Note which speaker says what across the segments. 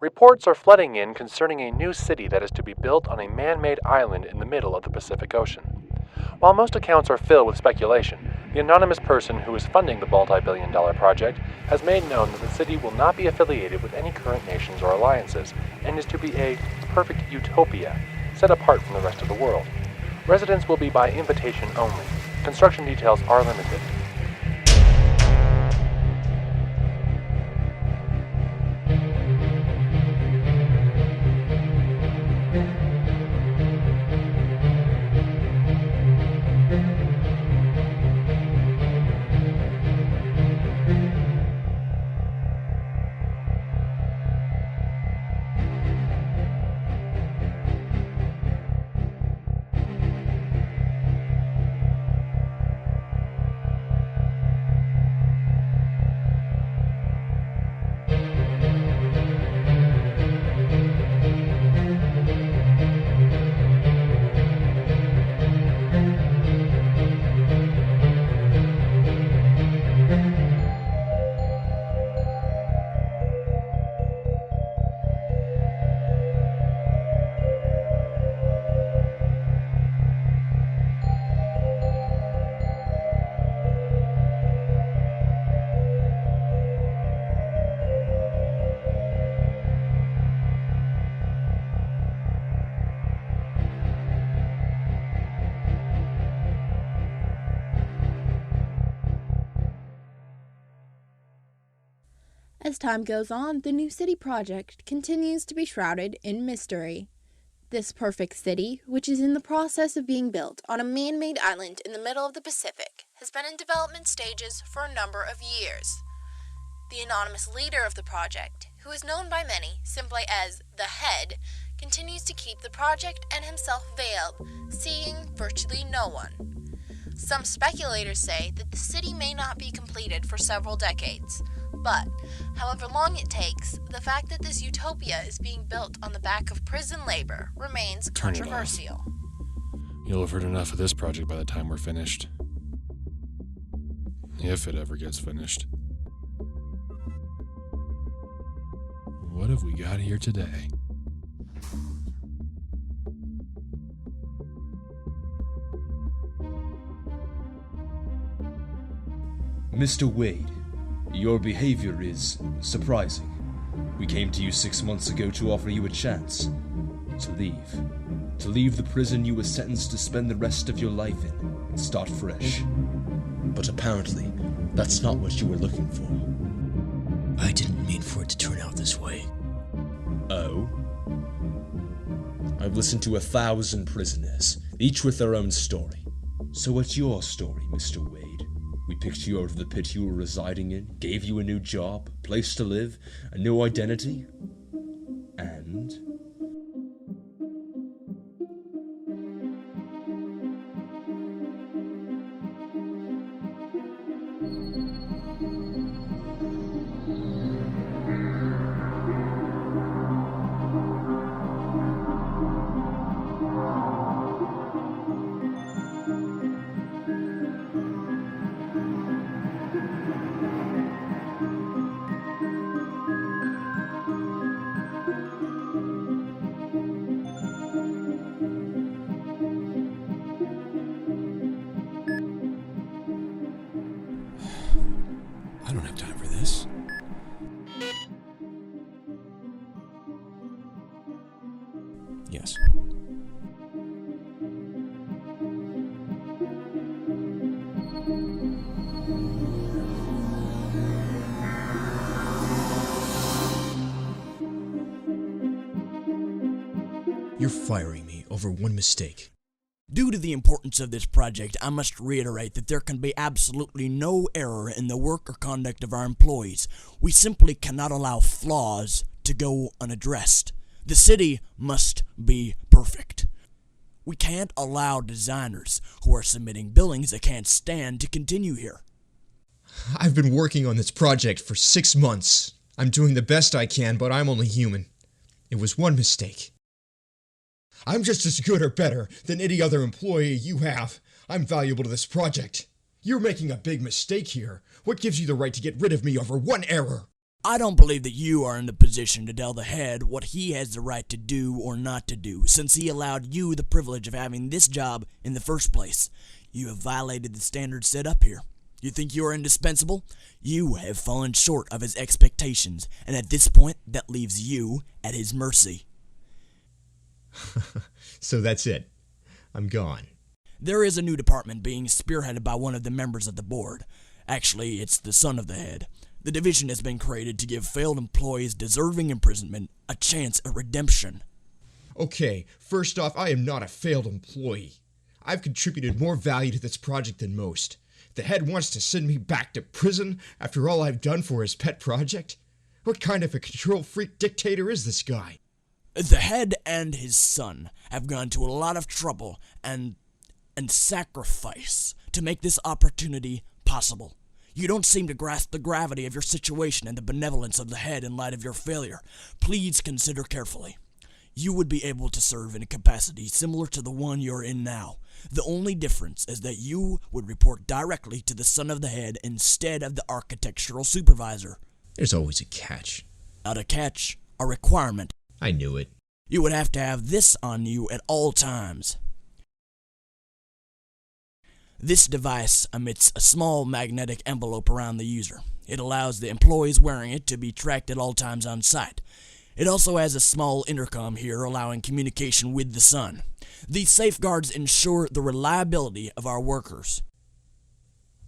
Speaker 1: Reports are flooding in concerning a new city that is to be built on a man-made island in the middle of the Pacific Ocean. While most accounts are filled with speculation, the anonymous person who is funding the multi-billion-dollar project has made known that the city will not be affiliated with any current nations or alliances and is to be a perfect utopia, set apart from the rest of the world. Residents will be by invitation only. Construction details are limited.
Speaker 2: As time goes on, the new city project continues to be shrouded in mystery. This perfect city, which is in the process of being built on a man-made island in the middle of the Pacific, has been in development stages for a number of years. The anonymous leader of the project, who is known by many simply as the Head, continues to keep the project and himself veiled, seeing virtually no one. Some speculators say that the city may not be completed for several decades, but however long it takes, the fact that this utopia is being built on the back of prison labor remains controversial.
Speaker 3: You'll have heard enough of this project by the time we're finished. If it ever gets finished. What have we got here today?
Speaker 4: Mr. Wade, your behavior is surprising. We came to you 6 months ago to offer you a chance to leave. To leave the prison you were sentenced to spend the rest of your life in and start fresh. But apparently, that's not what you were looking for.
Speaker 5: I didn't mean for it to turn out this way.
Speaker 4: Oh? I've listened to 1,000 prisoners, each with their own story. So what's your story, Mr. Wade? We picked you out of the pit you were residing in, gave you a new job, place to live, a new identity, and...
Speaker 3: I don't have time for this. Yes.
Speaker 5: You're firing me over one mistake. Due to the importance of this project, I must reiterate that there can be absolutely no error in the work or conduct of our employees. We simply cannot allow flaws to go unaddressed. The city must be perfect. We can't allow designers who are submitting billings they can't stand to continue here.
Speaker 6: I've been working on this project for 6 months. I'm doing the best I can, but I'm only human. It was one mistake. I'm just as good or better than any other employee you have. I'm valuable to this project. You're making a big mistake here. What gives you the right to get rid of me over one error?
Speaker 5: I don't believe that you are in the position to tell the head what he has the right to do or not to do, since he allowed you the privilege of having this job in the first place. You have violated the standards set up here. You think you are indispensable? You have fallen short of his expectations, and at this point, that leaves you at his mercy.
Speaker 6: So that's it. I'm gone.
Speaker 5: There is a new department being spearheaded by one of the members of the board. Actually, it's the son of the head. The division has been created to give failed employees deserving imprisonment a chance at redemption.
Speaker 6: Okay, first off, I am not a failed employee. I've contributed more value to this project than most. The head wants to send me back to prison after all I've done for his pet project? What kind of a control freak dictator is this guy?
Speaker 5: The head and his son have gone to a lot of trouble and sacrifice to make this opportunity possible. You don't seem to grasp the gravity of your situation and the benevolence of the head in light of your failure. Please consider carefully. You would be able to serve in a capacity similar to the one you're in now. The only difference is that you would report directly to the son of the head instead of the architectural supervisor.
Speaker 6: There's always a catch.
Speaker 5: Not a catch, a requirement.
Speaker 6: I knew it.
Speaker 5: You would have to have this on you at all times. This device emits a small magnetic envelope around the user. It allows the employees wearing it to be tracked at all times on site. It also has a small intercom here allowing communication with the sun. These safeguards ensure the reliability of our workers.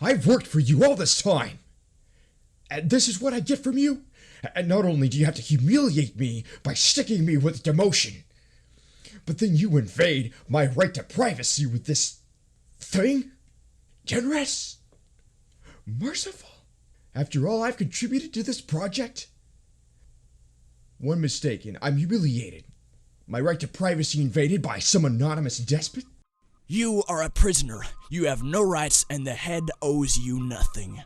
Speaker 6: I've worked for you all this time! And this is what I get from you? And not only do you have to humiliate me by sticking me with demotion, but then you invade my right to privacy with this thing? Generous? Merciful? After all I've contributed to this project? One mistake and I'm humiliated. My right to privacy invaded by some anonymous despot?
Speaker 5: You are a prisoner. You have no rights and the head owes you nothing.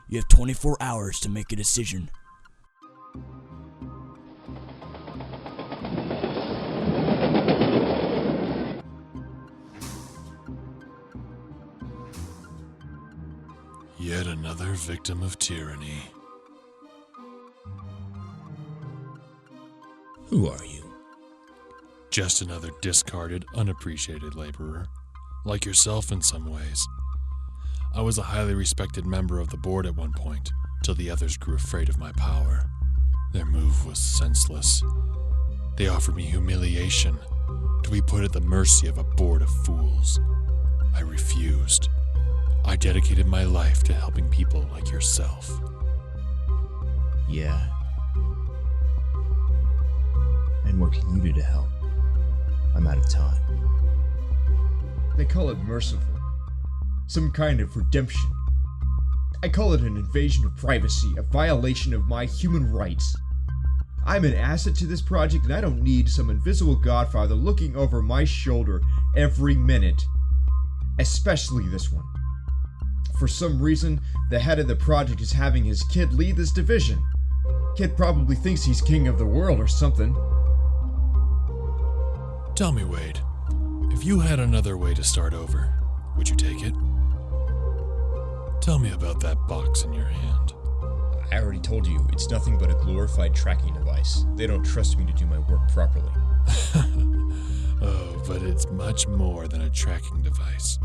Speaker 5: You have 24 hours to make a decision.
Speaker 3: Yet another victim of tyranny.
Speaker 6: Who are you?
Speaker 3: Just another discarded, unappreciated laborer. Like yourself in some ways. I was a highly respected member of the board at one point, till the others grew afraid of my power. Their move was senseless. They offered me humiliation, to be put at the mercy of a board of fools. I refused. I dedicated my life to helping people like yourself.
Speaker 6: Yeah. And what can you do to help? I'm out of time. They call it merciful. Some kind of redemption. I call it an invasion of privacy, a violation of my human rights. I'm an asset to this project and I don't need some invisible godfather looking over my shoulder every minute. Especially this one. For some reason, the head of the project is having his kid lead this division. Kid probably thinks he's king of the world or something.
Speaker 3: Tell me, Wade, if you had another way to start over, would you take it? Tell me about that box in your hand.
Speaker 6: I already told you, it's nothing but a glorified tracking device. They don't trust me to do my work properly.
Speaker 3: Oh, but it's much more than a tracking device.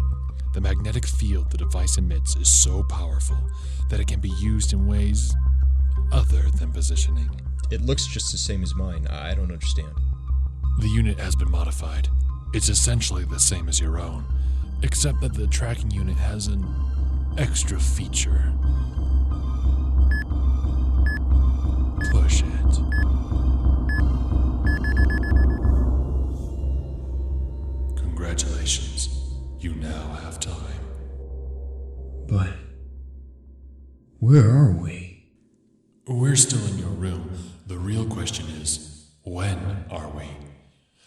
Speaker 3: The magnetic field the device emits is so powerful that it can be used in ways other than positioning.
Speaker 6: It looks just the same as mine. I don't understand.
Speaker 3: The unit has been modified. It's essentially the same as your own, except that the tracking unit has an extra feature. Push it. Congratulations. You now have time.
Speaker 6: But where are we?
Speaker 3: We're still in your room. The real question is, when are we?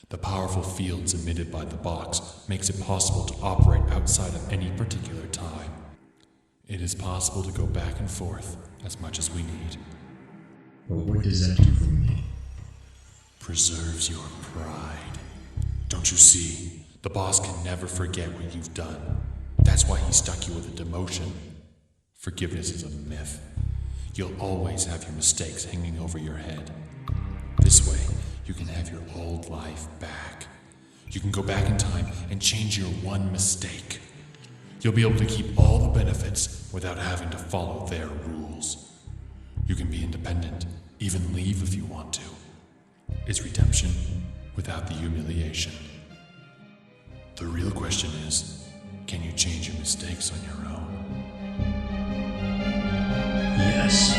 Speaker 3: The powerful fields emitted by the box makes it possible to operate outside of any particular time. It is possible to go back and forth as much as we need.
Speaker 6: But what does that do for me?
Speaker 3: Preserves your pride. Don't you see? The boss can never forget what you've done. That's why he stuck you with a demotion. Forgiveness is a myth. You'll always have your mistakes hanging over your head. This way, you can have your old life back. You can go back in time and change your one mistake. You'll be able to keep all the benefits without having to follow their rules. You can be independent, even leave if you want to. It's redemption without the humiliation. The real question is, can you change your mistakes on your own?
Speaker 4: Yes.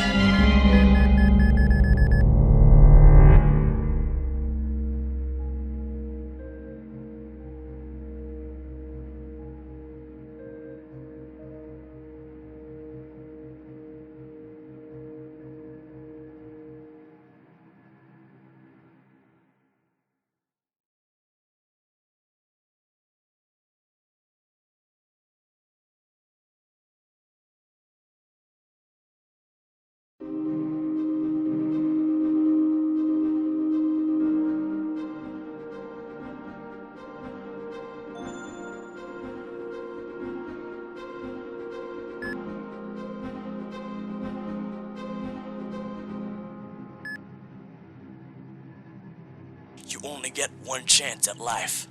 Speaker 5: You only get one chance at life.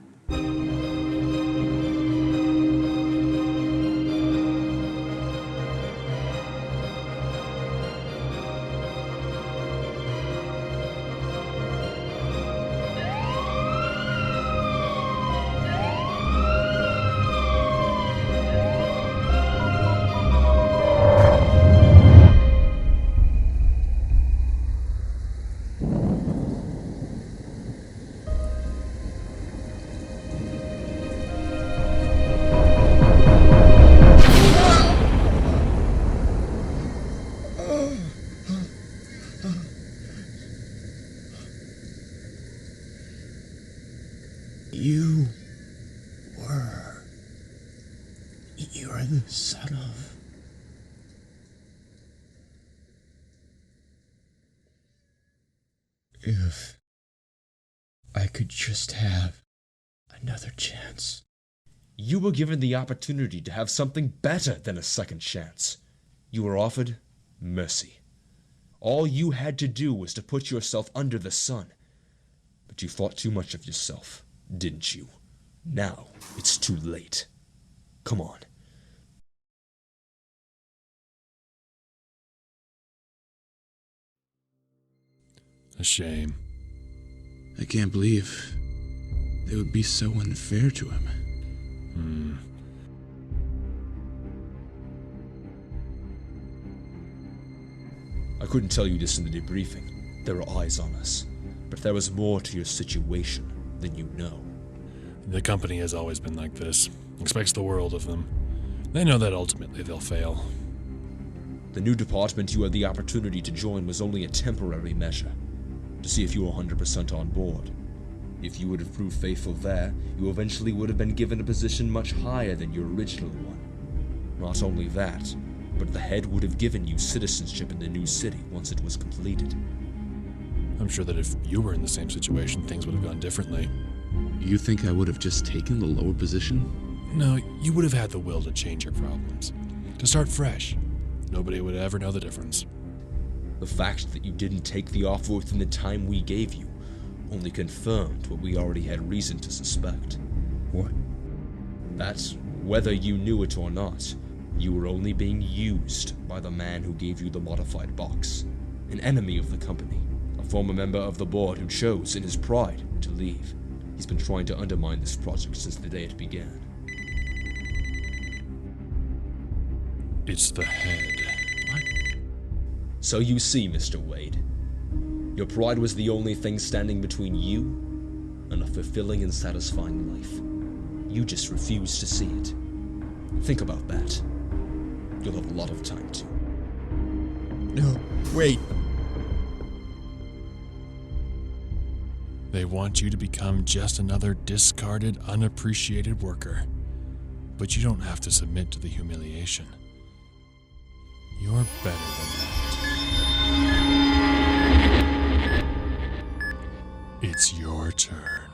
Speaker 7: You're the son of... If I could just have another chance.
Speaker 4: You were given the opportunity to have something better than a second chance. You were offered mercy. All you had to do was to put yourself under the sun. But you thought too much of yourself, didn't you? Now it's too late. Come on.
Speaker 3: A shame.
Speaker 7: I can't believe they would be so unfair to him.
Speaker 4: I couldn't tell you this in the debriefing. There are eyes on us. But there was more to your situation than you know.
Speaker 3: The company has always been like this. Expects the world of them. They know that ultimately they'll fail.
Speaker 4: The new department you had the opportunity to join was only a temporary measure, to see if you were 100% on board. If you would have proved faithful there, you eventually would have been given a position much higher than your original one. Not only that, but the head would have given you citizenship in the new city once it was completed.
Speaker 3: I'm sure that if you were in the same situation, things would have gone differently.
Speaker 7: You think I would have just taken the lower position?
Speaker 3: No, you would have had the will to change your problems. To start fresh. Nobody would ever know the difference.
Speaker 4: The fact that you didn't take the offer within the time we gave you only confirmed what we already had reason to suspect.
Speaker 7: What?
Speaker 4: That, whether you knew it or not, you were only being used by the man who gave you the modified box. An enemy of the company. A former member of the board who chose, in his pride, to leave. He's been trying to undermine this project since the day it began.
Speaker 3: It's the head.
Speaker 4: What? So you see, Mr. Wade, your pride was the only thing standing between you and a fulfilling and satisfying life. You just refused to see it. Think about that. You'll have a lot of time to.
Speaker 6: No, wait.
Speaker 3: They want you to become just another discarded, unappreciated worker. But you don't have to submit to the humiliation. You're better than that. It's your turn.